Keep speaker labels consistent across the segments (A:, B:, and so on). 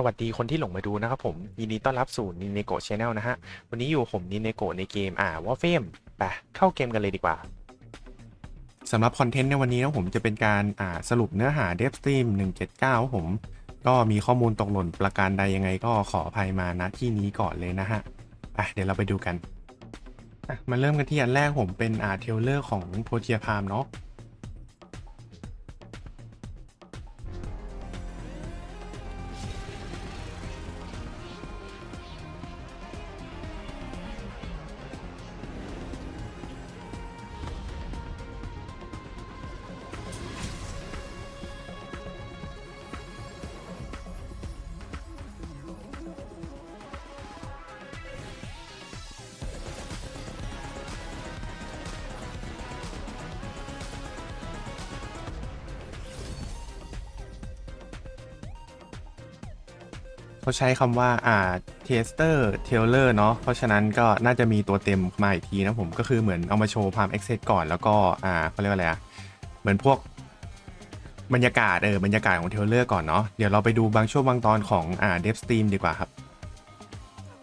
A: สวัสดีคนที่หลงมาดูนะครับผมยินดีต้อนรับสู่ NilNeko Channel นะฮะวันนี้อยู่ผม NilNeko ในเกมWarframe ไปเข้าเกมกันเลยดีกว่าสำหรับคอนเทนต์ในวันนี้นะผมจะเป็นการสรุปเนื้อหา Devstream 179ผมก็มีข้อมูลตกหล่นประการใดยังไงก็ขออภัยมาณที่นี้ก่อนเลยนะฮะเดี๋ยวเราไปดูกันมาเริ่มกันที่อันแรกผมเป็นเทรลเลอร์ของ PotaePrime เนาะเขาใช้คำว่าtester trailer เนาะเพราะฉะนั้นก็น่าจะมีตัวเต็มมาอีกทีนะผมก็คือเหมือนเอามาโชว์ Prime Access ก่อนแล้วก็เขาเรียกว่าอะไรเหมือนพวกบรรยากาศบรรยากาศของเทรลเลอร์ก่อนเนาะเดี๋ยวเราไปดูบางช่วงบางตอนของDevstream ดีกว่าครับ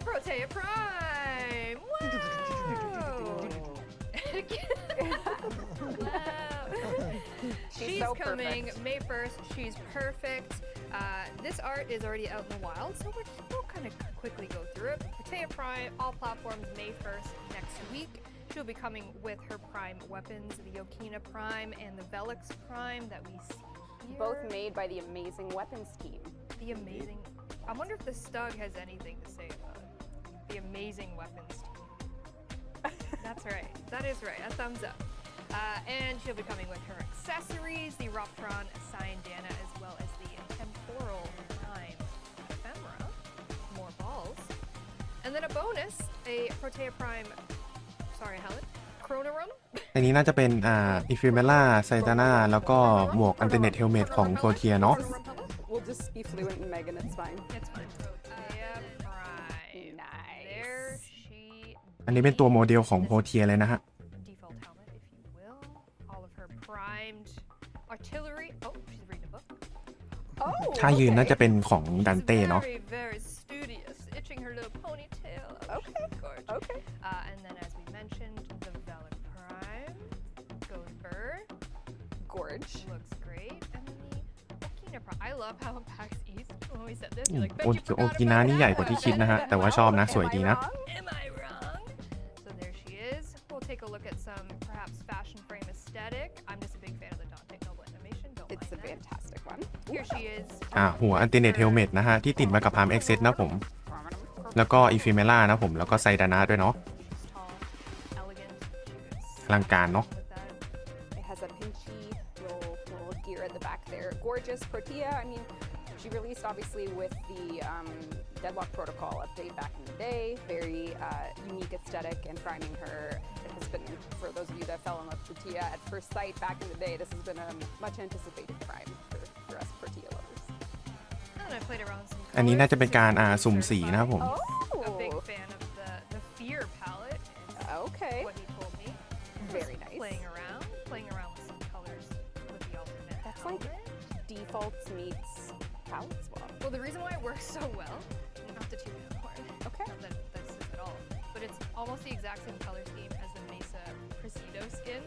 B: PotaePrime! Wow! She's so coming perfect. May 1st. She's perfect. This art is already out in the wild, so we'll kind of quickly go through it. PotaePrime, all platforms May 1st next week. She'll be coming with her Prime weapons, the Yokina Prime and the Velix Prime that we see here.
C: Both made by the amazing weapons team.
B: The amazing... I wonder if the Stug has anything to say about it. The amazing weapons team. That's right. That is right. A thumbs up. And she'll be coming with her accessories, the Roptron Dana, as well as the Temporal Prime ephemera, more balls, and then a bonus, a PotaePrime, sorry Helen, Chronorum.
A: อันนี้น่าจะเป็นEphemera Saitana แล้วก็หมวก Alternate Helmet ของ Protea เนาะ
C: We'll just be fluent in Megan, it's fine.
B: It's fine. PotaePrime.
C: Nice.
B: There she
A: อันนี้เป็นตัวโมเดลของ Protea เลยนะฮะ
B: default helmet, if you will. All of her primed artillery. Oh, she's reading a book.
A: ถ้ายืนน่าจะเป็นของดันเต้เนาะ
B: Very, very studious, itching her little ponytail. Oh,
C: Okay.
B: she's gorgeous.
C: Okay.
B: And then, as we mentioned, the Velix Prime goes burr.
C: Gorge.
B: Looks great. And then the Okina Prime. I love how in PAX East, when we said this,
A: โ
B: you're like, bet
A: อ
B: you forgot
A: กินา
B: about
A: นี่ใหญ่กว่าที่คิดนะฮะ แต่ว่าชอบนะสวยดีนะ
B: Am I wrong? So there she is. We'll take a look at some perhaps fashion frame aesthetic. I'm just a big fan of the Dante Noble animation. Don't
C: It's a
B: mind that.
C: fantastic one.
B: Here she is.
A: หัว Alternate Helmet นะฮะที่ติดมากับ Prime Access นะผมแล้วก็ Ephemera นะผมแล้วก็ Saitana ด้วยเนาะ
B: She's tall, elegant. She
A: อลังการเนาะ
B: with that.
C: It has a pinchy little gear at the back there. Gorgeous. Protea, I mean, she released obviously with the Deadlock Protocol update back in the day. Very unique aesthetic, and priming her has been, for those of you that fell in love with Protea at first sight back in the day, this has been a much anticipated prime for us Protea lovers.
B: And I played around with some
A: อันนี้น่า
B: colors.
A: จะเป็นการ
B: This is
A: สุ่มสีนะครับผม
B: a big
C: Oh,
B: fan of the Fear palette. It's
C: okay.
B: what he told me.
C: Very
B: Just
C: nice.
B: Playing around with some colors with the alternate
C: That's like
B: helmet.
C: defaults meets palette swap.
B: Well, the reason why it works so well, not to toot my own horn,
C: Okay.
B: not that that's it at all, but it's almost the exact same color scheme as the Mesa Presido skin.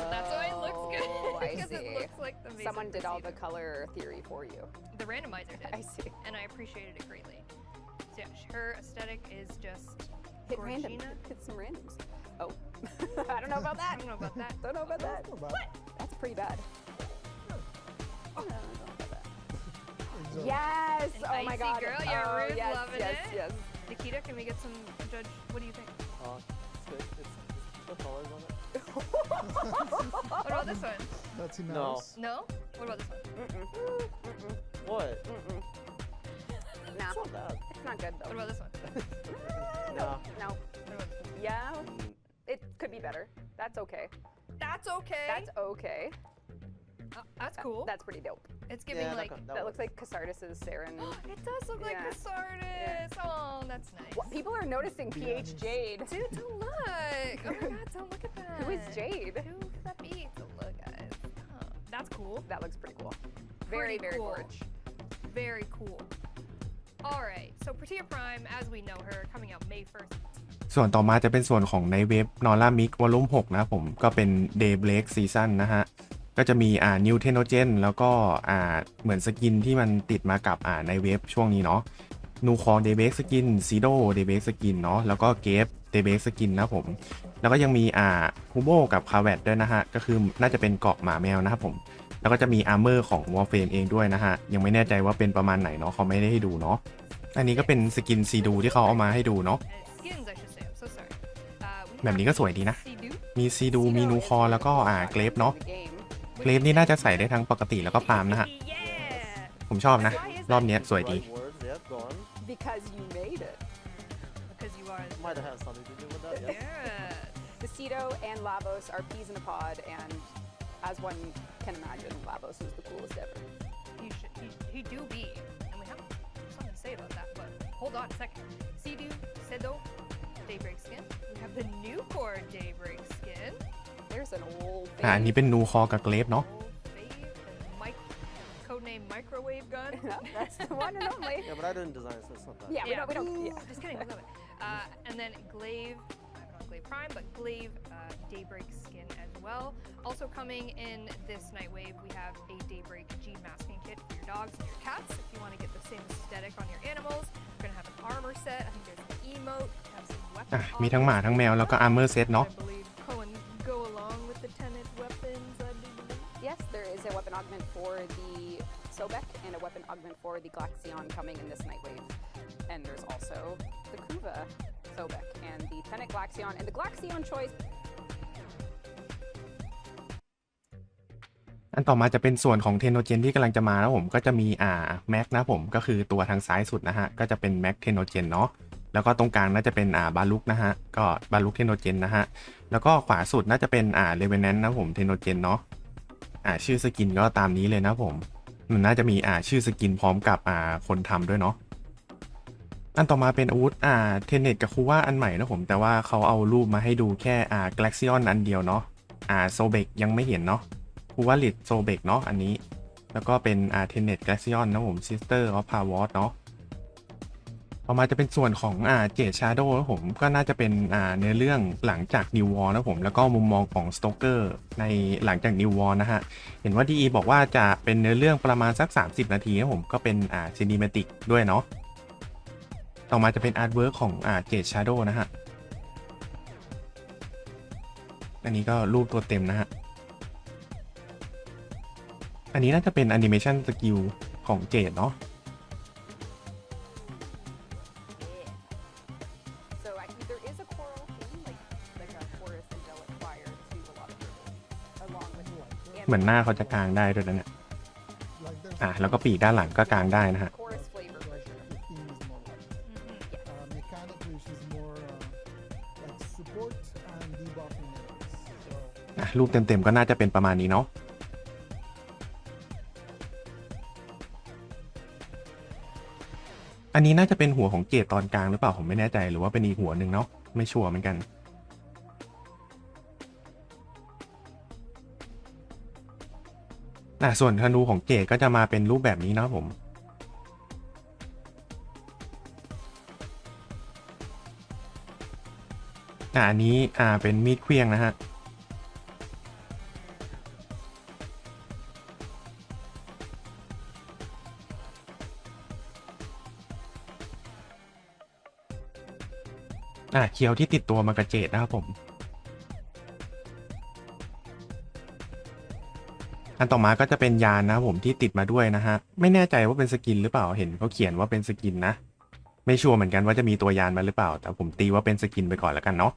B: So that's why it looks good.
C: I
B: Because it
C: see.
B: looks like the Mesa
C: Someone did all the
B: Presido.
C: color theory for you.
B: The randomizer did.
C: I see.
B: And I appreciated it greatly. So yeah, her aesthetic is just
C: Hit random.
B: Gorgina.
C: Hit some randoms. Oh. I don't know about
B: I
C: that.
B: don't know about that.
C: Don't know about that.
B: What?
C: That's pretty bad.
B: Oh.
C: No, don't know about that. Yes!
B: An
C: Oh my
B: icy
C: god.
B: girl? Yeah,
C: oh,
B: Ruth
C: yes,
B: loving
C: yes,
B: it.
C: yes.
B: Nikita, can we get some judge? What do you think?
D: It's good. It's the colors on it.
B: What about this one?
E: That's
D: No.
E: enough.
B: No? What about this one?
D: What?
C: Nah,
D: It's not bad.
C: it's not good
B: What
C: though.
B: about this one?
C: No.
D: Nah.
C: No.
B: What about this one?
C: Yeah, it could be better. That's okay.
B: That's okay.
C: That's okay.
B: That's cool.
C: That's pretty dope.
B: It's giving
D: Yeah,
B: like.
C: That looks like Casardis's Saren.
B: It does look like
C: Yeah.
B: Casardis. Oh, that's nice.
C: What, people are noticing PH Jade.
B: Dude, don't look. Oh my god, don't look at that.
C: Who is Jade?
B: Who could that be? Don't look, guys. Oh, that's cool.
C: That looks pretty cool. Very,
B: Pretty
C: very
B: cool.
C: gorge.
B: Very cool. All right, so PotaePrime, as we know her, coming out May 1st.
A: ส่วนต่อมาจะเป็นส่วนของในเว็บนอร่ามิกวอลลุ่ม6นะครับผมก็เป็น Daybreak Season นะฮะก็จะมีNew TennoCreate แล้วก็เหมือนสกินที่มันติดมากับในเว็บช่วงนี้เนาะนูคอง Daybreak Skin Sido Daybreak Skin เนาะแล้วก็เกฟ Daybreak Skin นะผมแล้วก็ยังมีฮูโบกับคาแวตด้วยนะฮะก็คือน่าจะเป็นเกาะหมาแมวนะครับผมแล้วก็จะมีอาร์เมอร์ของ Warframe เองด้วยนะฮะยังไม่แน่ใจว่าเป็นประมาณไหนเนาะเขาไม่ได้ให้ดูเนาะอันนี้ก็เป็นสกินซีดูที่เขาเอามาให้ดูเนาะ
B: Skins, I should say. I'm so sorry.
A: แบบนี้ก็สวยดีนะ
B: Sidu.
A: มีซีดูมีนูคอแล้วก็เกรฟเนาะ เกรฟนี่น่าจะใส่ได้ทั้งปกติแล้วก็พรามนะฮะ
B: Yeah.
A: ผมชอบนะ รอบนี้สวยดี
D: Right words, yeah, go on.
C: Because you made it.
B: Because you are.
D: Might have had something to do with that, yes.
B: Yeah.
C: The Cedo and Lavos are peas in a pod, and as one can imagine, Lavos is the coolest ever.
B: He do be, and we have something to say about that. But hold on a second. Sidu, Sedo, Daybreak skin. We have the new core Daybreak skin.
C: There's an old
A: อันนี้เป็นนูคอกับเกรฟเนาะ
B: Old Faith and codename microwave gun.
C: That's the one and only.
D: Yeah, but I didn't design it, so it's not that.
C: Yeah, we don't.
B: Ooh,
C: Yeah.
B: Just kidding, we love it. And then Glaive, not Glaive Prime, but Glaive Daybreak skin as well. Also coming in this Nightwave, we have a Daybreak G masking kit for your dogs and your cats. If you want to get the same aesthetic on your animals, we're gonna have an armor set. I think there's an emote, have some weapon
A: มีทั้งหมาทั้งแมวแล้วก็อาร์เมอร์เซตเนาะ
B: I believe go along with the tenant weapons, I believe.
C: Yes, there is a weapon augment for the Sobek and a weapon augment for the Glaxion coming in this Nightwave. And there's also the Kuva Sobek and the Tenet Glaxion and the Glaxion choice.
A: อันต่อมาจะเป็นส่วนของเทนโนเจนที่กำลังจะมาแล้วผมก็จะมีแม็กนะผมก็คือตัวทางซ้ายสุดนะฮะก็จะเป็นแม็กเทนโนเจนเนาะแล้วก็ตรงกลางน่าจะเป็นบาลุกนะฮะก็บาลุกเทนโนเจนนะฮะแล้วก็ขวาสุดน่าจะเป็นเลเวนแนนต์นะผมเทนโนเจนเนาะชื่อสกินก็ตามนี้เลยนะผมมันน่าจะมีชื่อสกินพร้อมกับคนทำด้วยเนาะอันต่อมาเป็นอาวุธเทนเนตกับคูว่าอันใหม่นะผมแต่ว่าเขาเอารูปมาให้ดูแค่กาแล็กซิออนอันเดียวเนาะโซเบกยังไม่เห็นเนาะคูว่าลิดโซเบกเนาะอันนี้แล้วก็เป็นเทนเนตกาแล็กซิออนนะผมซิสเตอร์ออฟพาวอสเนาะต่อมาจะเป็นส่วนของเจดชาโดว์นะผมก็น่าจะเป็นเนื้อเรื่องหลังจากนิววอร์นะผมแล้วก็มุมมองของสโตเกอร์ในหลังจากนิววอร์นะฮะเห็นว่าดีบอกว่าจะเป็นเนื้อเรื่องประมาณสัก30นาทีนะผมก็เป็นซีนิเมติกด้วยเนาะต่อมาจะเป็นอาร์ตเวิร์กของเจดชาโดว์นะฮะอันนี้ก็รูปตัวเต็มนะฮะอันนี้น่าจะเป็นแอนิเมชันสกิลของเจดเนาะ
C: So actually, there is a choral theme, like a chorus angelic choir to a lot of people, along with
A: เหมือนหน้าเขาจะกางได้ด้วยนะเนี่ยแล้วก็ปีกด้านหลังก็กางได้นะฮะ
C: chorus flavor for sure.
E: The theme is more like mechanically, she's more like support and debuffing enemies. So
A: รูปเต็มๆก็น่าจะเป็นประมาณนี้เนาะอันนี้น่าจะเป็นหัวของเจดตอนกลางหรือเปล่าผมไม่แน่ใจหรือว่าเป็นอีกหัวหนึ่งเนาะไม่ชัวร์เหมือนกันส่วนธนูของเจดก็จะมาเป็นรูปแบบนี้นะผมอันนี้เป็นมีดเคลี้ยงนะฮะเคียวที่ติดตัวมากระเจดนะครับผมอันต่อมาก็จะเป็นยานนะครับผมที่ติดมาด้วยนะฮะไม่แน่ใจว่าเป็นสกินหรือเปล่าเห็นเขาเขียนว่าเป็นสกินนะไม่ชัวร์เหมือนกันว่าจะมีตัวยานมาหรือเปล่าแต่ผมตีว่าเป็นสกินไปก่อนแล้วกันเนาะ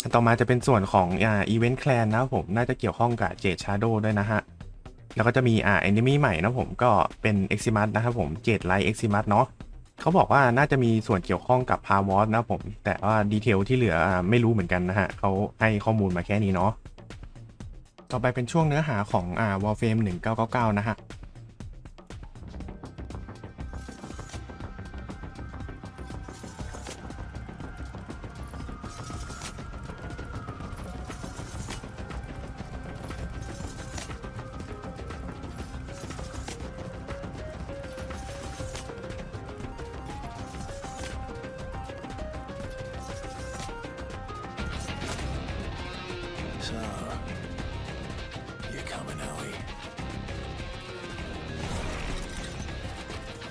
A: อันต่อมาจะเป็นส่วนของอีเวนต์แคลนนะครับผมน่าจะเกี่ยวข้องกับเจดชาโดว์ด้วยนะฮะแล้วก็จะมีแอนิมีใหม่นะผมก็เป็นเอ็กซิมัสนะครับผมเจดไลท์เอ็กซิมัสเนาะเขาบอกว่าน่าจะมีส่วนเกี่ยวข้องกับพาวอสนะผมแต่ว่าดีเทลที่เหลือไม่รู้เหมือนกันนะฮะเขาให้ข้อมูลมาแค่นี้เนาะต่อไปเป็นช่วงเนื้อหาของWarframe 1999นะฮะ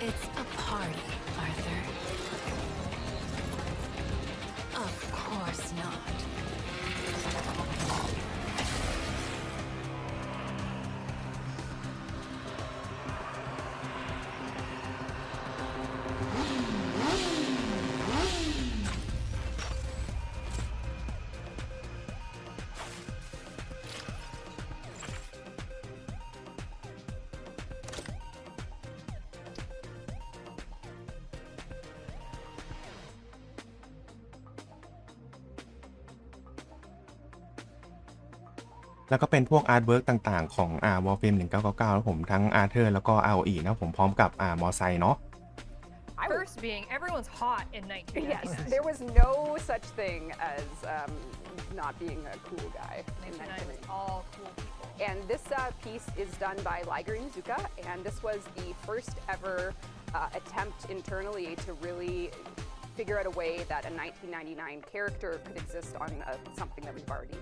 F: It's a party, Arthur. Of course not.
A: แล้วก็เป็นพวกอาร์ตเวิร์กต่างๆของWarframe 1999แล้วผมทั้งอาร์เธอร์แล้วก็ ROE นะผมพร้อมกับมอไซค์เนาะ
B: First being everyone's hot in 1999.
C: Yes, there was no such thing as not being a cool guy. In
B: 1999 was all cool people.
C: And this piece is done by Liger Inuzuka, and this was the first ever attempt internally to really figure out a way that a 1999 character could exist on something that we've already,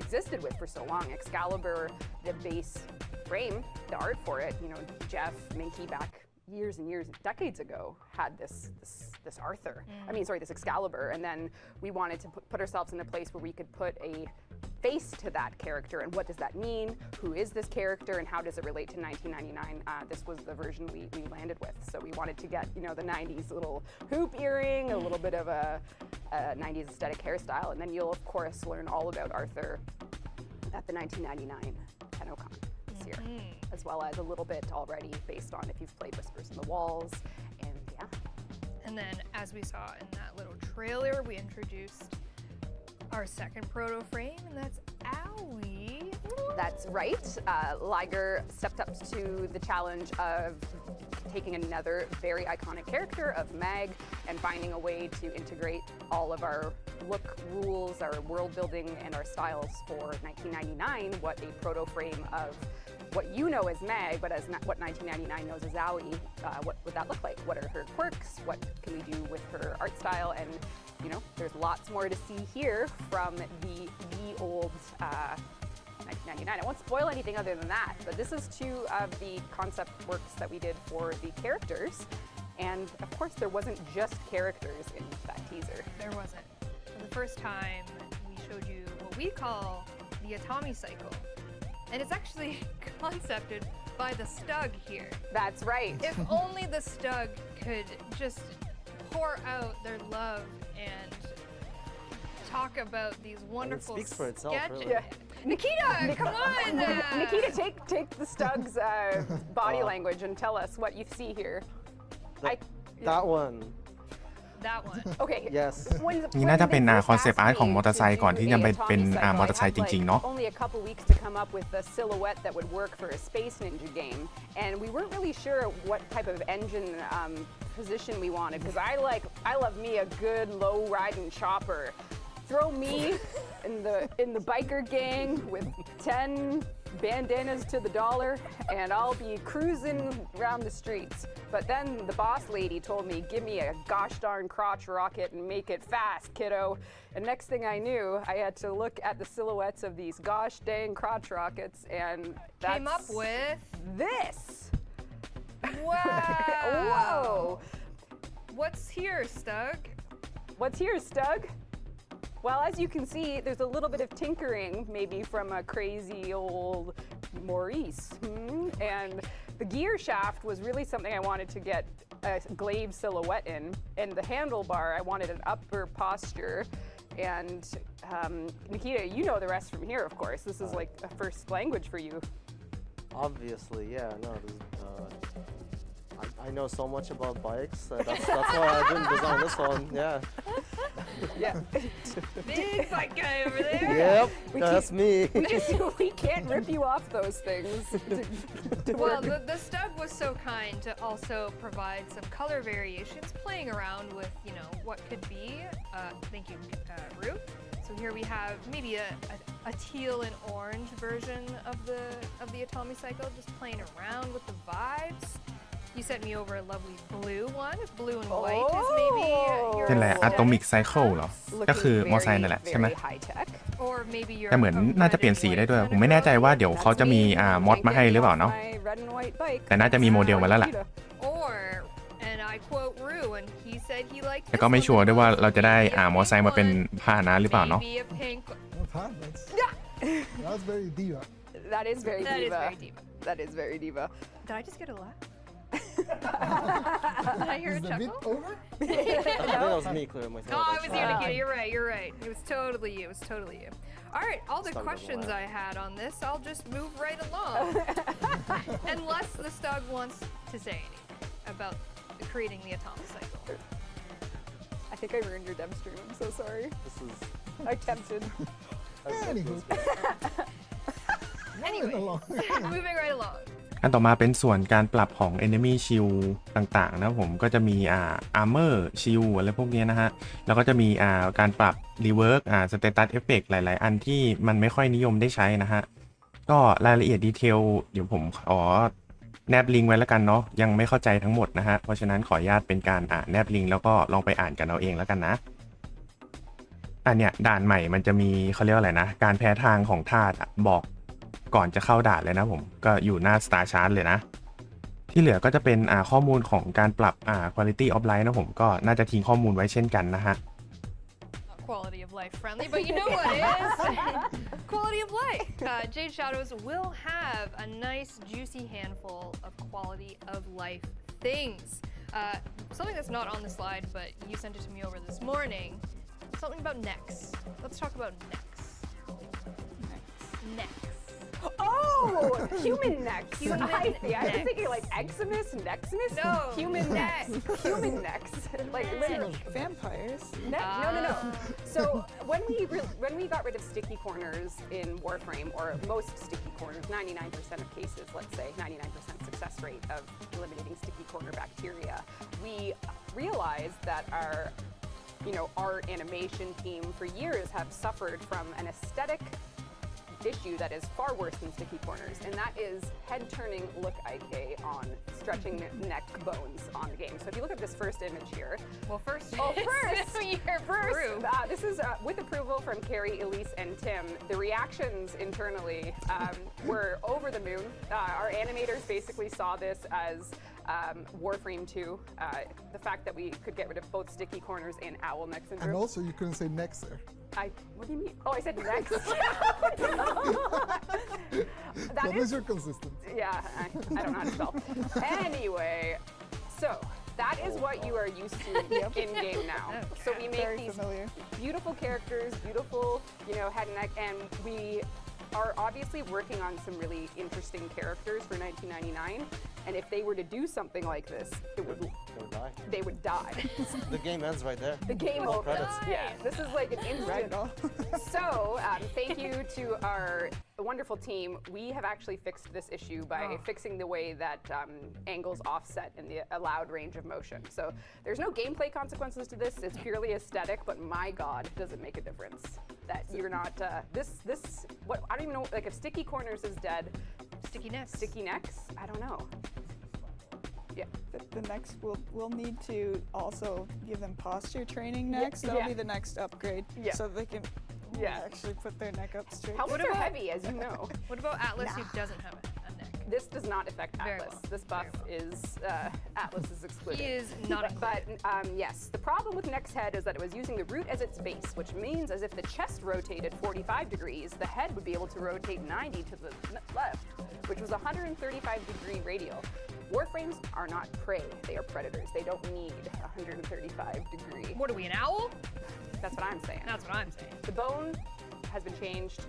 C: existed with for so long. Excalibur, the base frame, the art for it, Jeff, Minky back years and years, decades ago, had this Arthur. This Excalibur, and then we wanted to put ourselves in a place where we could put a face to that character, and what does that mean? Who is this character, and how does it relate to 1999? This was the version we landed with. So we wanted to get, the 90s little hoop earring, a little bit of a 90s aesthetic hairstyle, and then you'll of course learn all about Arthur at the 1999 TennoCon this year, as well as a little bit already based on if you've played Whispers in the Walls, and yeah.
B: And then, as we saw in that little trailer, we introduced our second proto frame, and that's Owie.
C: That's right. Liger stepped up to the challenge of taking another very iconic character of Mag and finding a way to integrate all of our look rules, our world building, and our styles for 1999, what a proto frame of what you know as Mag, but as what 1999 knows as Owie, what would that look like? What are her quirks? What can we do with her art style? And there's lots more to see here from the old 1999. I won't spoil anything other than that, but this is two of the concept works that we did for the characters. And of course, there wasn't just characters in that teaser.
B: There wasn't. For the first time, we showed you what we call the Atami cycle. And it's actually concepted by the Stug here.
C: That's right.
B: If only the Stug could just pour out their love and talk about these wonderful
D: speaks for itself,
B: sketches.
D: really.
C: Yeah.
B: Nikita, come on!
C: Nikita, take the Stug's body language and tell us what you see here.
D: That one.
B: That one.
C: Okay.
D: Yes.
A: นี่น่าจะเป็นคอนเซปต์อาร์ตของมอเตอร์ไซค์ก่อนที่จะเป็นมอเตอร์ไซค์จริงๆเนาะ
C: Only a couple weeks to come up with a silhouette that would work for a Space Ninja game, and we weren't really sure what type of engine position we wanted, because I love me a good low riding chopper. Throw me in the biker gang with 10 bandanas to the dollar, and I'll be cruising around the streets. But then the boss lady told me, give me a gosh darn crotch rocket and make it fast, kiddo. And next thing I knew, I had to look at the silhouettes of these gosh dang crotch rockets, and that's
B: Came up with
C: this.
B: Wow.
C: Whoa.
B: What's here, Stug?
C: What's here, Stug? Well, as you can see, there's a little bit of tinkering, maybe from a crazy old Maurice. And the gear shaft was really something I wanted to get a glaive silhouette in. And the handlebar, I wanted an upper posture. And Nikita, you know the rest from here, of course. This is like a first language for you.
D: Obviously, yeah. No, I know so much about bikes. That's why I didn't design this one. Yeah.
C: Yeah.
B: Big bike guy over there.
D: Yep. That's me.
C: We can't rip you off those things.
B: Well, the Stug was so kind to also provide some color variations, playing around with, what could be. Thank you, Rue. So here we have maybe a teal and orange version of the Atami cycle, just playing around with the vibes. You sent me over a lovely blue one. Blue and white is maybe your
A: เป็นอะไร Atomic Cycle เหรอ ก็คือมอไซค์
C: very,
A: นั่นแหละใช่ไหม
C: very high tech.
B: or maybe your
A: แต่เหมือนน่าจะเปลี่ยนสีได้ด้วย
B: red
A: ผมไม่แน่ใจว่าเดี๋ยวเขาจะมี
C: That's me.
A: มอดมาให้หรือเปล่าเนาะ
C: My red and white bike.
A: แต่น่าจะมีโมเดลมาแล้วล่ะ
B: or and I quote Rue and he said he liked
A: แต่ก็ไม่ชัวร์ด้วยว่าเราจะได้มอไซค์มาเป็นพาหนะหรือเปล่าเนาะ
B: maybe a pink
E: Not hard. That's very diva.
C: That is very
B: that is
C: diva.
B: very diva.
C: That is very diva.
B: Did I just get a laugh? Did I hear
E: Is
B: a
E: the bit
B: chuckle?
E: over?
D: I think that was me clearing my
B: No,
D: throat.
B: I was you, Nikita. You're right. You're right. It was totally you. It was totally you. All right, all the
D: Stug doesn't
B: questions
D: laugh.
B: I had on this, I'll just move right along. Unless the Stug wants to say anything about creating the atomic cycle.
C: I think I ruined your Devstream. I'm so sorry.
D: This is.
C: I tempted.
E: Anywho.
B: Anyway,
E: along.
B: moving right along.
A: อันต่อมาเป็นส่วนการปรับของ Enemy Shield ต่างๆนะผมก็จะมีArmor Shield อะไรพวกนี้นะฮะแล้วก็จะมีการปรับ Rework Status Effect หลายๆ อันที่มันไม่ค่อยนิยมได้ใช้นะฮะก็รายละเอียดดีเทลเดี๋ยวผมขอแนบลิงก์ไว้แล้วกันเนาะยังไม่เข้าใจทั้งหมดนะฮะเพราะฉะนั้นขออนุญาตเป็นการแนบลิงก์แล้วก็ลองไปอ่านกันเอาเองแล้วกันนะอันเนี้ยด่านใหม่มันจะมีเขาเรียกว่าอะไรนะการแพ้ทางของธาตุบอกก่อนจะเข้าด่านเลยนะผมก็อยู่หน้า Star Chart เลยนะที่เหลือก็จะเป็นข้อมูลของการปรับQuality of Life นะผมก็น่าจะทิ้งข้อมูลไว้เช่นกันนะฮะ
B: Not quality of life friendly, but you know what is? Quality of life. Jade Shadows will have a nice juicy handful of quality of life things. Something that's not on the slide, but you sent it to me over this morning. Something about necks. Let's talk about necks. Necks.
C: Oh, human necks.
B: Human
C: I was
B: necks.
C: thinking like Eximus, Neximus.
B: No,
C: human necks. Human necks. Like literally.
G: Vampires.
C: No. So when we got rid of sticky corners in Warframe, or most sticky corners, 99% of cases, let's say 99% success rate of eliminating sticky corner bacteria, we realized that our art animation team for years have suffered from an aesthetic issue that is far worse than sticky corners, and that is head-turning look IK on stretching neck bones on the game. So if you look at this first image here,
B: Well, first,
C: you're
B: first.
C: this is with approval from Carrie, Elise, and Tim. The reactions internally were over the moon. Our animators basically saw this as Warframe 2, the fact that we could get rid of both sticky corners and owl neck syndrome.
E: And also, you couldn't say next there.
C: What do you mean? Oh, I said next.
E: At least you're consistent.
C: Yeah, I don't know how to spell. Anyway, so that is what you are used to in game now. So we make
G: Very
C: these
G: familiar.
C: beautiful characters, beautiful, head and neck, and we are obviously working on some really interesting characters for 1999. And if they were to do something like this, they would die.
D: The game ends right there.
C: The game
D: Roll
C: over.
D: credits.
C: Yeah, this is like an instant. So, thank you to our wonderful team. We have actually fixed this issue by fixing the way that angles offset in the allowed range of motion. So there's no gameplay consequences to this. It's purely aesthetic, but my God, does it make a difference that you're not what I don't even know, like if sticky corners is dead,
B: Sticky necks.
C: sticky necks, I don't know. Yeah.
G: The next we'll need to also give them posture training next.
C: Yeah,
G: That'll
C: yeah.
G: be the next upgrade.
C: Yeah.
G: So they can
C: Yeah.
G: actually put their neck up straight.
C: Helmets
B: What
C: are
B: about-
C: heavy, as you know.
B: What about Atlas who doesn't have a neck?
C: This does not affect
B: Very
C: Atlas.
B: well,
C: This buff is Atlas is excluded.
B: He is not
C: But yes, the problem with Neck's head is that it was using the root as its base, which means as if the chest rotated 45 degrees, the head would be able to rotate 90 to the left, which was 135-degree radial. Warframes are not prey; they are predators. They don't need 135-degree.
B: What are we, an owl?
C: That's what I'm saying.
B: That's what I'm saying.
C: The bone has been changed.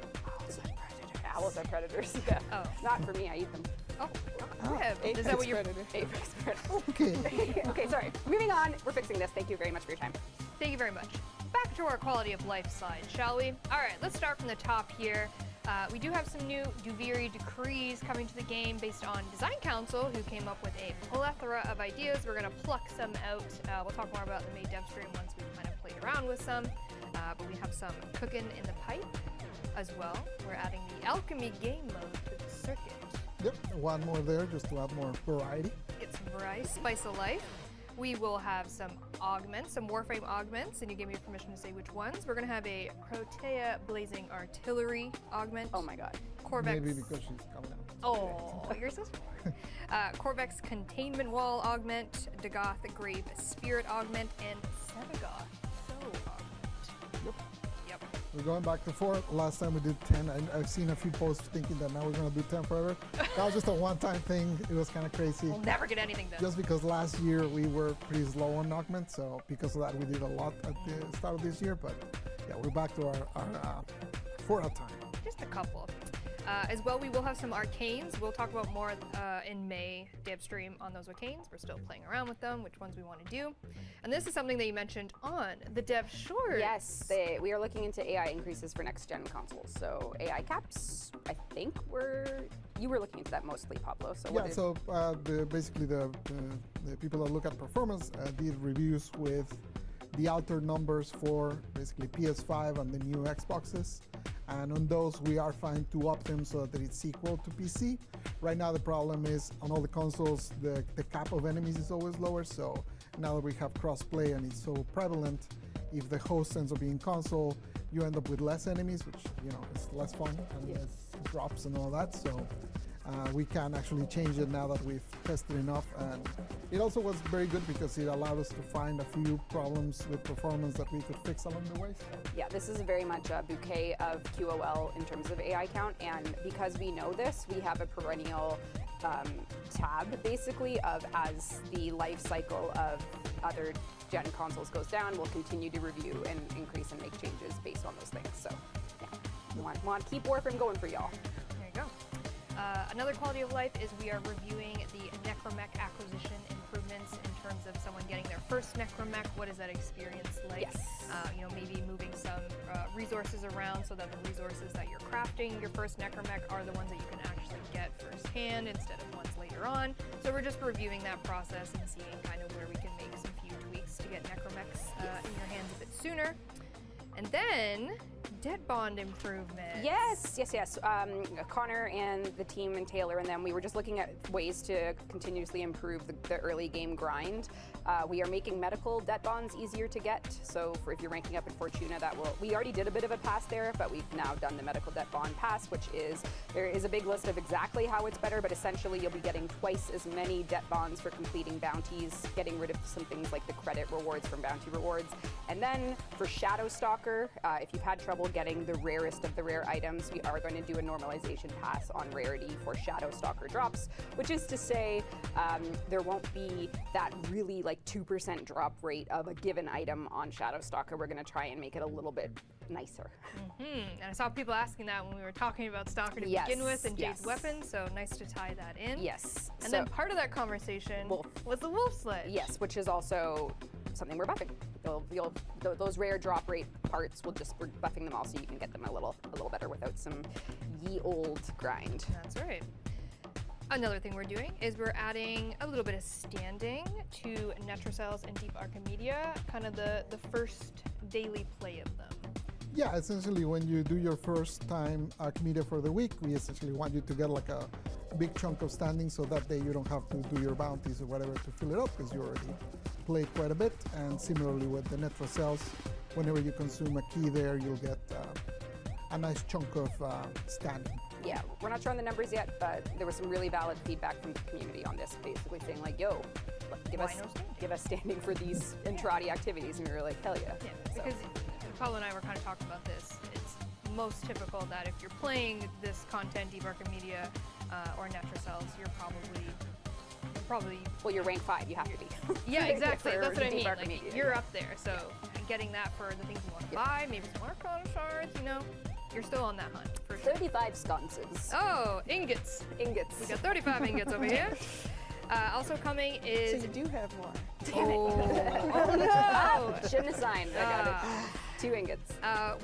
C: Owls are predators. Yeah.
B: Oh.
C: Not for me. I eat them.
B: Oh, yeah. Is that what you're?
G: predator.
C: Apex predator.
E: Okay.
C: Okay, sorry. Moving on. We're fixing this. Thank you very much for your time.
B: Thank you very much. Back to our quality of life side, shall we? All right, let's start from the top here. We do have some new Duviri decrees coming to the game based on Design Council, who came up with a plethora of ideas. We're going to pluck some out. We'll talk more about the May Devstream once we've kind of played around with some. But we have some cooking in the pipe as well. We're adding the alchemy game mode to the circuit.
E: Yep. One more there just to add more variety.
B: It's variety, spice of life. We will have some augments, some Warframe augments, and you gave me permission to say which ones. We're gonna have a Protea Blazing Artillery augment.
C: Oh my god.
B: Corvex.
E: Maybe because she's coming out.
B: Oh, you're so smart. Corvex Containment Wall augment, Dagoth Grave Spirit augment, and Sedagoth Soul augment.
E: Yep.
B: Yep.
E: We're going back to 4. Last time we did 10. I've seen a few posts thinking that now we're going to do 10 forever. That was just a one-time thing. It was kind of crazy.
B: We'll never get anything done.
E: Just because last year we were pretty slow on augment, so because of that we did a lot at the start of this year. But yeah, we're back to our 4 at a time.
B: Just a couple. As well, we will have some arcanes. We'll talk about more in May, Devstream, on those arcanes. We're still playing around with them, which ones we want to do. And this is something that you mentioned on the Dev Shorts.
C: Yes, we are looking into AI increases for next-gen consoles. So AI caps, I think you were looking into that mostly, Pablo. So
E: Yeah, so basically the people that look at performance did reviews with the outer numbers for basically PS5 and the new Xboxes. And on those, we are trying to up them so that it's equal to PC. Right now, the problem is on all the consoles, the cap of enemies is always lower. So now that we have cross-play and it's so prevalent, if the host ends up being console, you end up with less enemies, which, you know, is less fun and less drops and all that. So we can actually change it now that we've tested enough. And it also was very good because it allowed us to find a few problems with performance that we could fix along the way. So.
C: Yeah, this is very much a bouquet of QOL in terms of AI count, and because we know this, we have a perennial tab basically of as the life cycle of other gen consoles goes down, we'll continue to review and increase and make changes based on those things. So yeah, we want to keep Warframe going for y'all.
B: There you go. Another quality of life is we are reviewing the Necromech acquisition improvements in terms of someone getting their first Necromech. What is that experience like?
C: Yes.
B: You know, maybe moving some resources around so that the resources that you're crafting your first Necromech are the ones that you can actually get firsthand instead of ones later on. So we're just reviewing that process and seeing kind of where we can make some few tweaks to get Necromechs in your hands a bit sooner. And then debt bond improvement.
C: Yes. Connor and the team and Taylor and them, we were just looking at ways to continuously improve the early game grind. We are making medical debt bonds easier to get. So if you're ranking up in Fortuna, we already did a bit of a pass there, but we've now done the medical debt bond pass, which is, there is a big list of exactly how it's better, but essentially you'll be getting twice as many debt bonds for completing bounties, getting rid of some things like the credit rewards from bounty rewards. And then for Shadow Stalker, if you've had trouble getting the rarest of the rare items, we are going to do a normalization pass on rarity for Shadow Stalker drops, which is to say there won't be that really like 2% drop rate of a given item on Shadow Stalker. We're going to try and make it a little bit nicer.
B: And I saw people asking that when we were talking about Stalker to begin with and Jade's weapon, so nice to tie that in.
C: Yes.
B: And then part of that conversation was the Wolf Sledge.
C: Yes, which is also something we're buffing. Those rare drop rate parts, we're buffing them all so you can get them a little better without some ye old grind.
B: That's right. Another thing we're doing is we're adding a little bit of standing to Netrocells and Deep Archimedia, kind of the first daily play of them.
E: Yeah, essentially when you do your first time Archimedia for the week, we essentially want you to get like a big chunk of standing so that day you don't have to do your bounties or whatever to fill it up because you already played quite a bit. And similarly with the Netrocells, whenever you consume a key there, you'll get a nice chunk of standing.
C: Yeah, we're not sure on the numbers yet, but there was some really valid feedback from the community on this, basically saying like, yo, give us standing for these intrati activities, and we were like, hell yeah.
B: Yeah, because Paulo and I were kind of talking about this. It's most typical that if you're playing this content, Deep Archimedia or Netrocells, you're probably
C: well, you're rank 5, you have to be.
B: Yeah, exactly. That's what I mean.
C: Like,
B: you're up there, so getting that for the things you want to buy, maybe some Arcana shards, you know, you're still on that hunt for sure.
C: 35 sconces.
B: Oh, ingots.
C: Ingots.
B: We got 35 ingots over here. Also coming is.
G: So you do have more.
C: Damn it.
B: Oh no!
C: Shouldn't have signed. I got it. 2 ingots.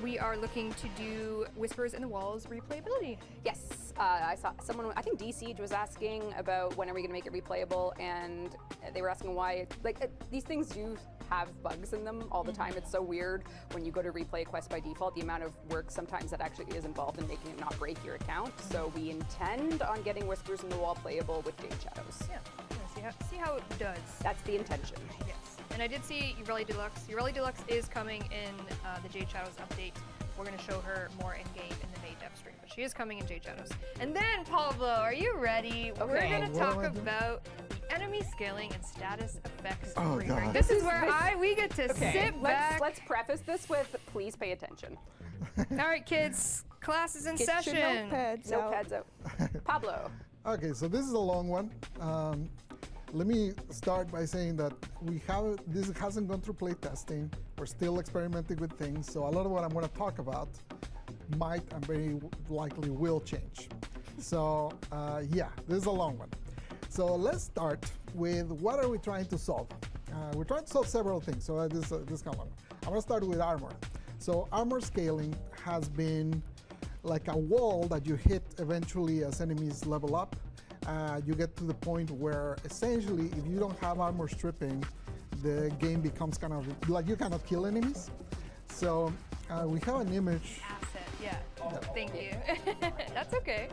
B: We are looking to do Whispers in the Walls replayability.
C: Yes. I saw someone, I think D-Siege was asking about when are we going to make it replayable, and they were asking why. Like, these things do have bugs in them all the time. It's so weird when you go to replay a quest by default, the amount of work sometimes that actually is involved in making it not break your account. So we intend on getting Whispers in the Wall playable with Jade Shadows.
B: Yeah, I'm gonna see See how it does.
C: That's the intention.
B: Yes. And I did see Ureli Deluxe. Ureli Deluxe is coming in the Jade Shadows update. We're going to show her more in game in the May Devstream, but she is coming in Jade Shadows. And then, Pablo, are you ready? We're
C: Okay.
B: going to
E: What am
B: talk
E: I doing?
B: about the enemy scaling and status effects.
E: Oh,
B: reframe.
E: God.
B: This is where we get to
C: Okay,
B: sit back.
C: let's preface this with please pay attention.
B: All right, kids, class is in
G: Get
B: session.
G: your notepads out.
C: Notepads out. Pablo.
E: Okay, so this is a long one. Let me start by saying that this hasn't gone through play testing. We're still experimenting with things, so a lot of what I'm going to talk about might and very likely will change. So yeah, this is a long one. So let's start with what are we trying to solve? We're trying to solve several things. So this kind of one. I'm going to start with armor. So armor scaling has been like a wall that you hit eventually as enemies level up. You get to the point where essentially if you don't have armor stripping, the game becomes kind of like you cannot kill enemies. So we have an image.
B: Asset, yeah. Thank you. That's okay.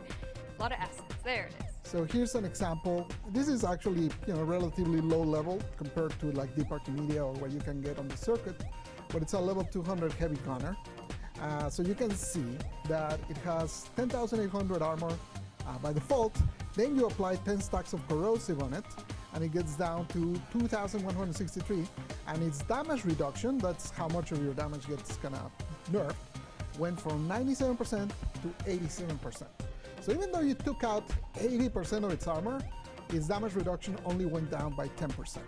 B: A lot of assets. There it is.
E: So here's an example. This is actually relatively low level compared to like Deep Archimedia or what you can get on the circuit, but it's a level 200 heavy gunner. So you can see that it has 10,800 armor by default. Then you apply 10 stacks of corrosive on it, and it gets down to 2,163. And its damage reduction, that's how much of your damage gets kind of nerfed, went from 97% to 87%. So even though you took out 80% of its armor, its damage reduction only went down by 10%.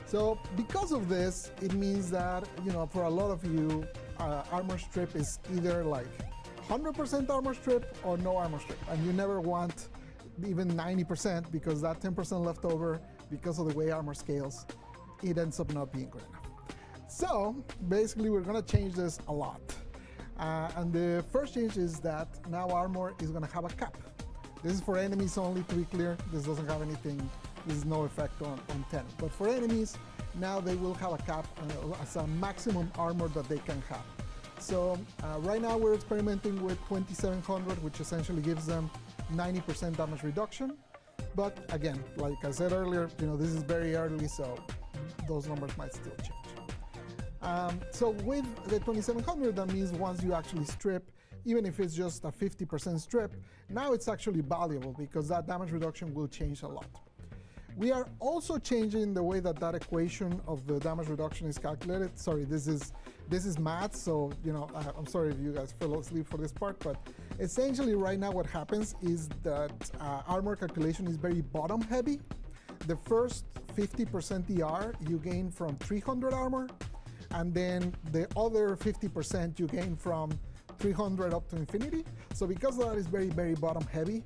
E: So because of this, it means that, for a lot of you, armor strip is either like 100% armor strip or no armor strip. And you never want even 90% because that 10% left over, because of the way armor scales, it ends up not being good enough. So basically we're gonna change this a lot. And the first change is that now armor is gonna have a cap. This is for enemies only, to be clear. This doesn't have anything, this is no effect on 10. But for enemies, now they will have a cap as a maximum armor that they can have. So right now we're experimenting with 2700, which essentially gives them 90% damage reduction. But again, like I said earlier, this is very early, so those numbers might still change. So with the 2700, that means once you actually strip, even if it's just a 50% strip, now it's actually valuable because that damage reduction will change a lot. We are also changing the way that equation of the damage reduction is calculated. Sorry, this is math, so I'm sorry if you guys fell asleep for this part, but essentially right now what happens is that armor calculation is very bottom heavy. The first 50% DR you gain from 300 armor, and then the other 50% you gain from 300 up to infinity. So because that is very, very bottom heavy,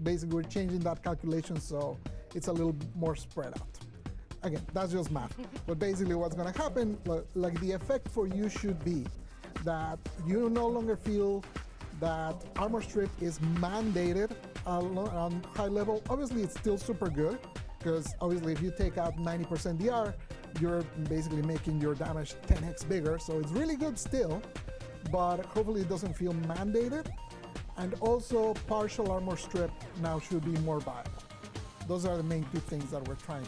E: basically we're changing that calculation so it's a little more spread out. Again, that's just math. But basically what's gonna happen, like the effect for you should be that you no longer feel that armor strip is mandated on high level. Obviously it's still super good, because obviously if you take out 90% DR, you're basically making your damage 10x bigger, so it's really good still, but hopefully it doesn't feel mandated. And also partial armor strip now should be more viable. Those are the main two things that we're trying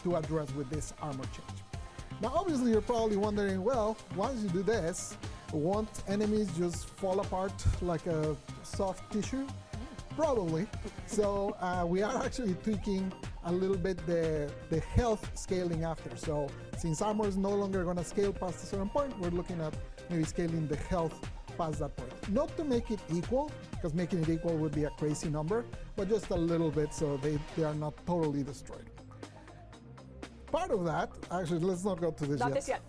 E: to address with this armor change. Now obviously you're probably wondering, well, once you do this, won't enemies just fall apart like a soft tissue? Probably. So we are actually tweaking a little bit the health scaling after. So since armor is no longer going to scale past a certain point, we're looking at maybe scaling the health past that point. Not to make it equal, because making it equal would be a crazy number, but just a little bit so they are not totally destroyed. Part of that, actually, let's not go to this
C: Not
E: yet.
C: this yet.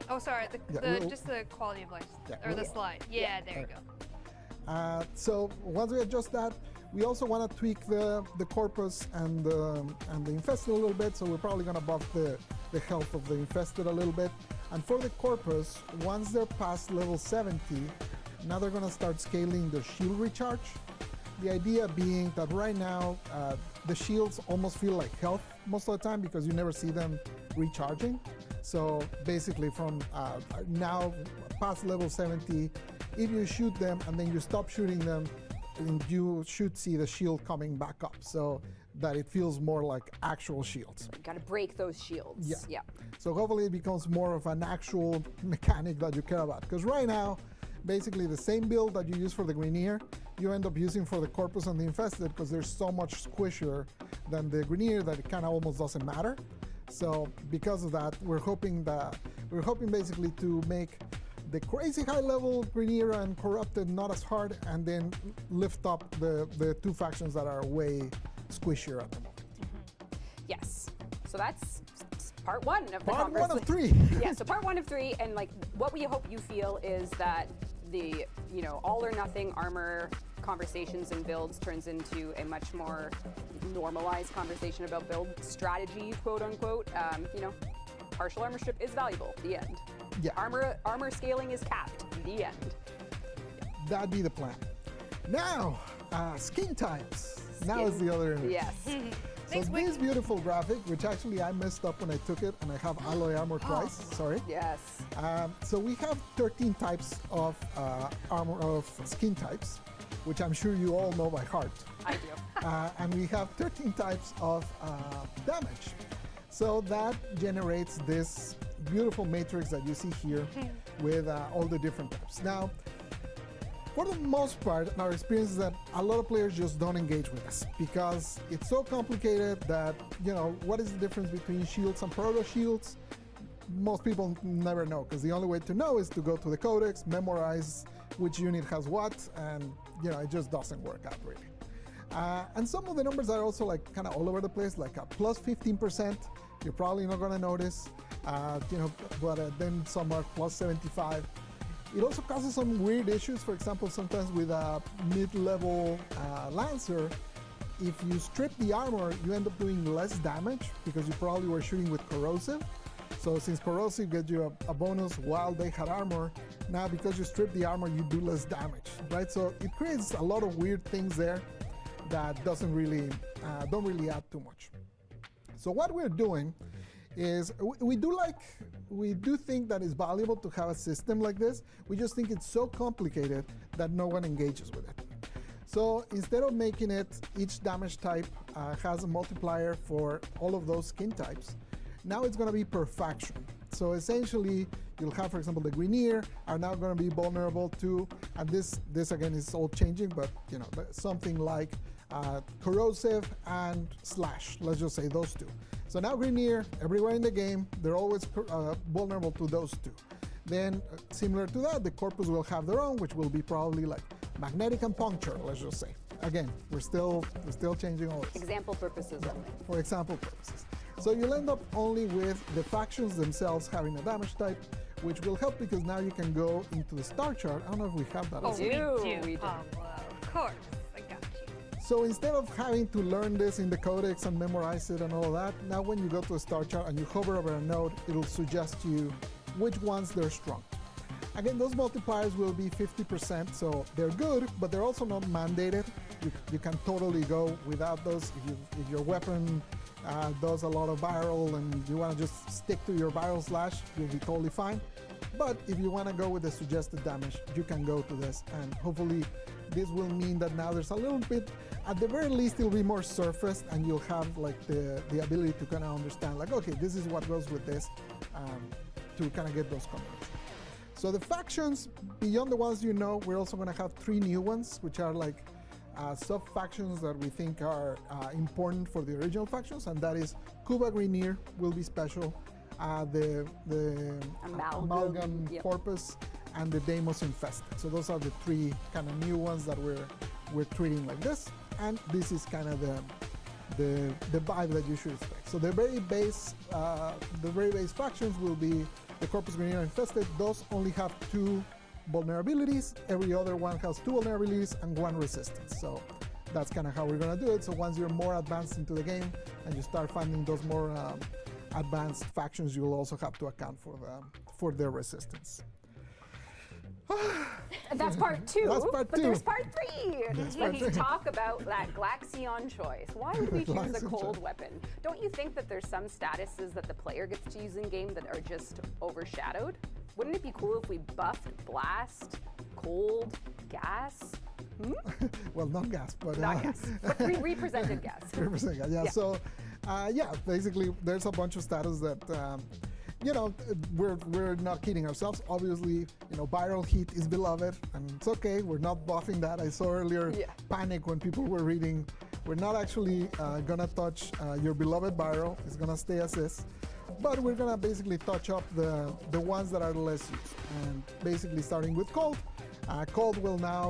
B: Oh, sorry.
E: Yeah,
B: Just the quality of life,
E: Yeah,
B: or the
E: we'll-
B: slide. Yeah, there you go.
E: So once we adjust that, we also want to tweak the corpus and the infested a little bit. So we're probably going to buff the health of the infested a little bit. And for the corpus, once they're past level 70, now they're going to start scaling the shield recharge. The idea being that right now, the shields almost feel like health most of the time because you never see them recharging. So basically from now past level 70, if you shoot them and then you stop shooting them, you should see the shield coming back up. So that it feels more like actual shields.
C: You gotta break those shields.
E: Yeah. So hopefully it becomes more of an actual mechanic that you care about. Because right now, basically the same build that you use for the Grenier, you end up using for the Corpus and the Infested because they're so much squishier than the Grenier that it kind of almost doesn't matter. So because of that, we're hoping basically to make the crazy high level Grenier and Corrupted not as hard, and then lift up the two factions that are way squishier at the moment.
C: Yes. So that's part one of the
E: Part one of three.
C: Yeah, so part one of three, and like what we hope you feel is that the, you know, all or nothing armor conversations and builds turns into a much more normalized conversation about build strategy, quote unquote. You know, partial armor strip is valuable. The end.
E: Yeah.
C: Armor scaling is capped. The end.
E: That'd be the plan. Now, skin types. Now is the other image.
C: Yes.
E: So this beautiful graphic, which actually I messed up when I took it, and I have alloy armor twice. Sorry.
C: Yes.
E: So we have 13 types of skin types, which I'm sure you all know by heart.
C: I do.
E: And we have 13 types of damage. So that generates this beautiful matrix that you see here with all the different types. Now, for the most part, our experience is that a lot of players just don't engage with us because it's so complicated that, you know, what is the difference between shields and proto shields? Most people never know because the only way to know is to go to the codex, memorize which unit has what, and, you know, it just doesn't work out really. And some of the numbers are also like kind of all over the place, like a plus 15%, you're probably not going to notice, you know, but then some are plus 75. It also causes some weird issues. For example, sometimes with a mid-level Lancer, if you strip the armor, you end up doing less damage because you probably were shooting with Corrosive. So since Corrosive gets you a bonus while they had armor, now because you strip the armor, you do less damage, right? So it creates a lot of weird things there that don't really add too much. So what we're doing is we do think that it's valuable to have a system like this. We just think it's so complicated that no one engages with it. So instead of making it each damage type has a multiplier for all of those skin types, now it's going to be per faction. So essentially, you'll have, for example, the Grenier are now going to be vulnerable to, and this again is all changing, but you know, something like Corrosive and Slash. Let's just say those two. So now Grenier, everywhere in the game, they're always vulnerable to those two. Then, similar to that, the Corpus will have their own, which will be probably like Magnetic and Puncture, let's just say. Again, we're still changing all this.
C: Example purposes only.
E: For example purposes. So you'll end up only with the factions themselves having a damage type, which will help because now you can go into the star chart. I don't know if we have that.
B: Oh,
E: as
B: we
E: well.
B: do, Pablo. Of course. I got you.
E: So instead of having to learn this in the codex and memorize it and all that, now when you go to a star chart and you hover over a node, it'll suggest you which ones they're strong. Again, those multipliers will be 50%, so they're good, but they're also not mandated. You can totally go without those. If your weapon does a lot of viral and you want to just stick to your viral slash, you'll be totally fine. But if you want to go with the suggested damage, you can go to this, and hopefully this will mean that now there's a little bit, at the very least, it'll be more surfaced, and you'll have like the ability to kind of understand, like, okay, this is what goes with this, to kind of get those combinations. So the factions, beyond the ones you know, we're also going to have 3 new ones, which are like sub-factions that we think are important for the original factions, and that is Cuba Grenier will be special, the Amalgam
C: yep.
E: Corpus, and the Deimos Infested. So those are the 3 kind of new ones that we're treating like this, and this is kind of the vibe that you should expect. So the very base factions will be the Corpus Grenier Infested. Those only have 2 vulnerabilities. Every other one has 2 vulnerabilities and 1 resistance. So that's kind of how we're going to do it. So once you're more advanced into the game and you start finding those more advanced factions, you'll also have to account for their resistance.
C: That's part 2.
E: That's part 2.
C: But there's part 3.
E: That's
C: Let's
E: part 3.
C: talk about that Glaxion choice. Why would we choose a
E: Glaxion
C: cold
E: choice.
C: weapon? Don't you think that there's some statuses that the player gets to use in game that are just overshadowed? Wouldn't it be cool if we buffed blast, cold, gas?
E: well, not gas, but
C: Not gas, but represented gas.
E: represent gas. Yeah. So, yeah, basically, there's a bunch of status that. You know, we're not kidding ourselves. Obviously, you know, viral heat is beloved, and it's okay. We're not buffing that. I saw earlier panic when people were reading. We're not actually gonna touch your beloved viral. It's gonna stay as is, but we're gonna basically touch up the ones that are less used. And basically, starting with cold. Cold will now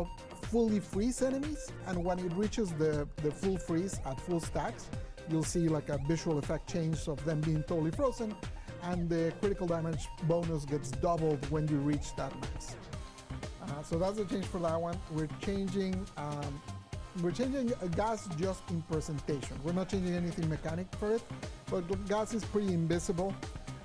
E: fully freeze enemies, and when it reaches the full freeze at full stacks, you'll see like a visual effect change of them being totally frozen. And the critical damage bonus gets doubled when you reach that max. So that's the change for that one. We're changing gas just in presentation. We're not changing anything mechanic for it, but gas is pretty invisible.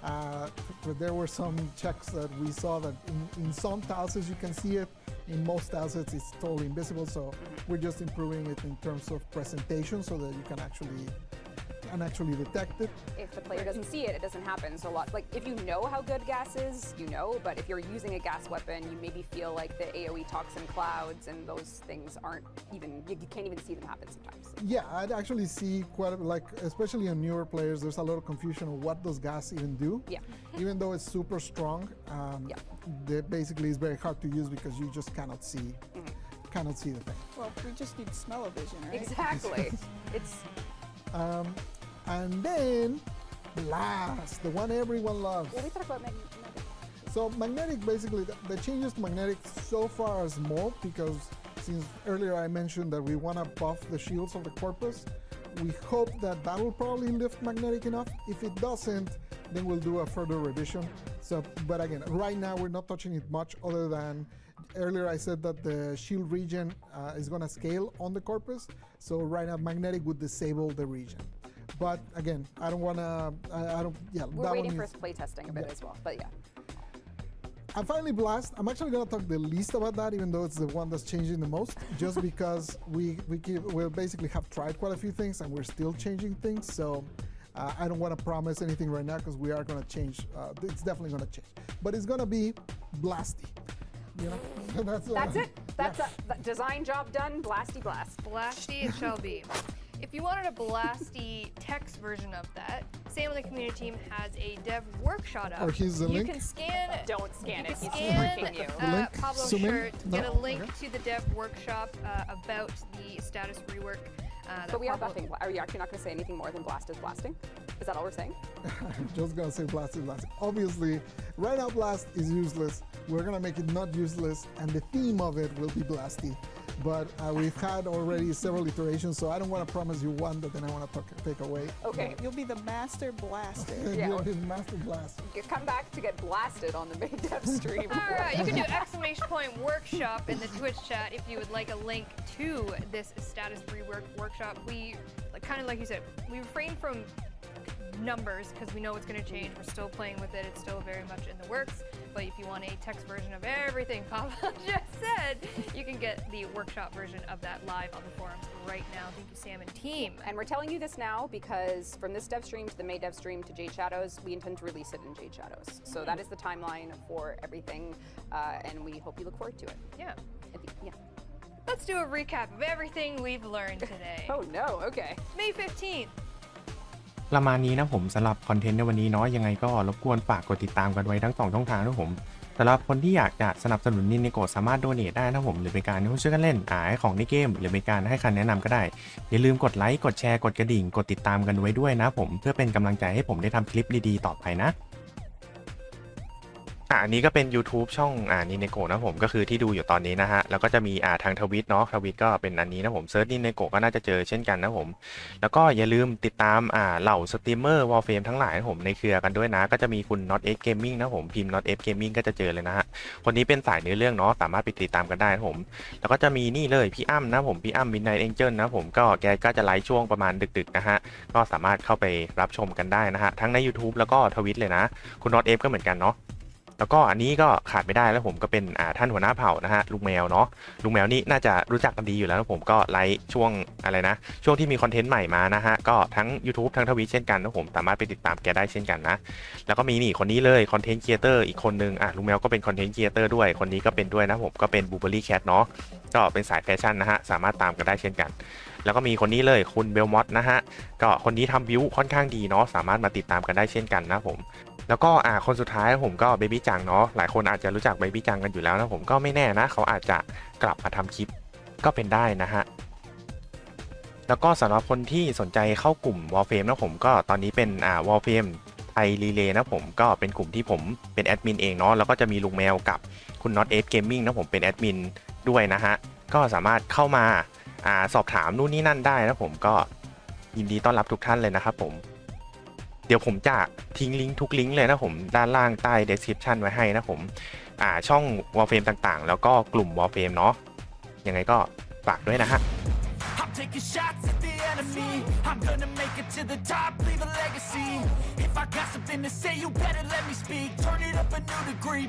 E: But there were some checks that we saw that in some tiles you can see it. In most tiles it's totally invisible. So we're just improving it in terms of presentation so that you can actually detect it.
C: If the player doesn't see it, it doesn't happen. So a lot, like if you know how good gas is, you know, but if you're using a gas weapon, you maybe feel like the AoE toxin clouds and those things aren't even, you can't even see them happen sometimes.
E: Yeah, I'd actually see quite like, especially on newer players, there's a lot of confusion on what does gas even do.
C: Yeah.
E: Even though it's super strong, basically it's very hard to use because you just cannot see, cannot see the thing.
G: Well, we just need smell-o-vision, right?
C: Exactly. It's
E: and then blast, the one everyone loves.
C: Well, we talked about magnetic.
E: So magnetic, basically, the changes to magnetic so far are small because since earlier I mentioned that we want to buff the shields of the corpus, we hope that that will probably lift magnetic enough. If it doesn't, then we'll do a further revision. So, but again, right now we're not touching it much other than earlier I said that the shield region is going to scale on the corpus. So right now magnetic would disable the region. But again, I don't want to,
C: We're waiting for playtesting a bit as well, but yeah.
E: And finally, Blast. I'm actually going to talk the least about that, even though it's the one that's changing the most, just because we basically have tried quite a few things and we're still changing things. So I don't want to promise anything right now because we are going to change. It's definitely going to change, but it's going to be Blasty. You know,
C: that's it. That's a design job done. Blasty blast.
B: Blasty it shall be. If you wanted a blasty text version of that, Sam on the community team has a dev workshop up.
E: Or here's the link.
B: You can scan.
C: Don't scan it. He's
B: Scan
C: tricking you.
B: Pablo's
E: Zoom in.
B: shirt.
E: No.
B: Get a link to the dev workshop about the status rework.
C: But we are buffing. Are you actually not going to say anything more than blast is blasting? Is that all we're saying?
E: I'm just going to say Blast is blasting. Obviously, right now Blast is useless. We're going to make it not useless, and the theme of it will be Blasty. But we've had already several iterations, so I don't want to promise you one that then I want to take away.
C: Okay.
G: You'll be the master blaster.
C: Yeah.
E: You'll be Master Blast.
C: Come back to get blasted on the main dev stream.
B: All right, you can do exclamation point workshop in the Twitch chat if you would like a link to this status rework workshop. We, kind of like you said, we refrain from numbers because we know it's going to change. We're still playing with it. It's still very much in the works. But if you want a text version of everything Pablo just said, you can get the workshop version of that live on the forums right now. Thank you, Sam and team.
C: And we're telling you this now because from this dev stream to the May dev stream to Jade Shadows, we intend to release it in Jade Shadows. So that is the timeline for everything, and we hope you look forward to it.
B: Yeah.
C: Yeah.
B: Let's do a recap of everything we've learned today.
C: Oh no, okay.
B: May 15th.
A: ประมาณนี้นะผมสำหรับคอนเทนต์ในวันนี้เนาะยังไงก็รบกวนฝากกดติดตามกันไว้ทั้ง2ช่องทางนะผมสำหรับคนที่อยากจะสนับสนุนNilNekoสามารถโดเนทได้นะผมหรือเป็นการช่วยกันเล่นให้ของในเกมหรือเป็นการให้คำแนะนำก็ได้อย่าลืมกดไลค์กดแชร์กดกระดิ่งกดติดตามกันไว้ด้วยนะผมเพื่อเป็นกำลังใจให้ผมได้ทำคลิปดีๆต่อไปนะอันนี้ก็เป็น YouTube ช่องNilNekoนะผมก็คือที่ดูอยู่ตอนนี้นะฮะแล้วก็จะมีทางทวิตเนาะทวิตก็เป็นอันนี้นะผมเซิร์ชNilNekoก็น่าจะเจอเช่นกันนะผมแล้วก็อย่าลืมติดตามเหล่าสตรีมเมอร์ Warframe ทั้งหลายนะผมในเครือกันด้วยนะก็จะมีคุณ Not X Gaming นะผมพิมพ์ Not X Gaming ก็จะเจอเลยนะฮะคนนี้เป็นสายเนื้อเรื่องเนาะสามารถไปติดตามกันได้นะผมแล้วก็จะมีนี่เลยพี่อ้ำนะผมพี่อ้ำ Midnight Angel นะผมก็แกก็จะไลฟ์ช่วงประมาณดึกๆนะฮะก็สามารถเข้าไปรับชมกันได้นะฮะทั้งใน YouTube แล้วก็ทวิตเลยนะคุณ Not X ก็เหมือนกันเนาะ แล้วก็อันนี้ก็ขาดไม่ได้แล้วผมก็เป็นท่านหัวหน้าเผ่านะฮะลุงแมวเนาะลุงแมวนี่น่าจะรู้จักกันดีอยู่แล้วนะผมก็ไลฟ์ช่วงอะไรนะช่วงที่มีคอนเทนต์ใหม่มานะฮะก็ทั้ง YouTube ทั้ง Twitch เช่นกันนะผมสามารถไปติดตามแกได้เช่นกันนะแล้วก็มีนี่คนนี้เลยคอนเทนต์ครีเอเตอร์อีกคนนึงลุงแมวก็เป็นคอนเทนต์ครีเอเตอร์ด้วยคนนี้ก็เป็นด้วยนะผมก็เป็นบูเบอรี่แคทเนาะก็เป็นสายแฟชั่นนะฮะสามารถตามกันได้เช่นกันแล้วก็มีคนนี้เลยคุณเบลมอสนะฮะก็คนนี้ทำบิวค่อนข้างดีเนาะสามารถมาติดตามกันได้เช่นกันนะผมแล้วก็คนสุดท้ายผมก็เบบี้จังเนาะหลายคนอาจจะรู้จักเบบี้จังกันอยู่แล้วนะผมก็ไม่แน่นะเขาอาจจะกลับมาทำคลิปก็เป็นได้นะฮะแล้วก็สำหรับคนที่สนใจเข้ากลุ่ม Warframe นะผมก็ตอนนี้เป็นWarframe ไทยรีเลย์นะผมก็เป็นกลุ่มที่ผมเป็นแอดมินเองเนาะแล้วก็จะมีลุงแมวกับคุณ Not Ape Gaming นะผมเป็นแอดมินด้วยนะฮะก็สามารถเข้ามาสอบถามนู่นนี่นั่นได้นะผมก็ยินดีต้อนรับทุกท่านเลยนะครับผมเดี๋ยวผมจะทิ้งลิงก์ทุกลิงก์เลยนะผมด้านล่างใต้ description ไว้ให้นะผมช่อง Warframe ต่างๆแล้วก็กลุ่ม Warframe เนาะยังไงก็ฝากด้วยนะฮะ
H: Taking shots at the enemy. I'm gonna make it to the top, leave a legacy. If I got something to say, you better let me speak. Turn it up a new degree.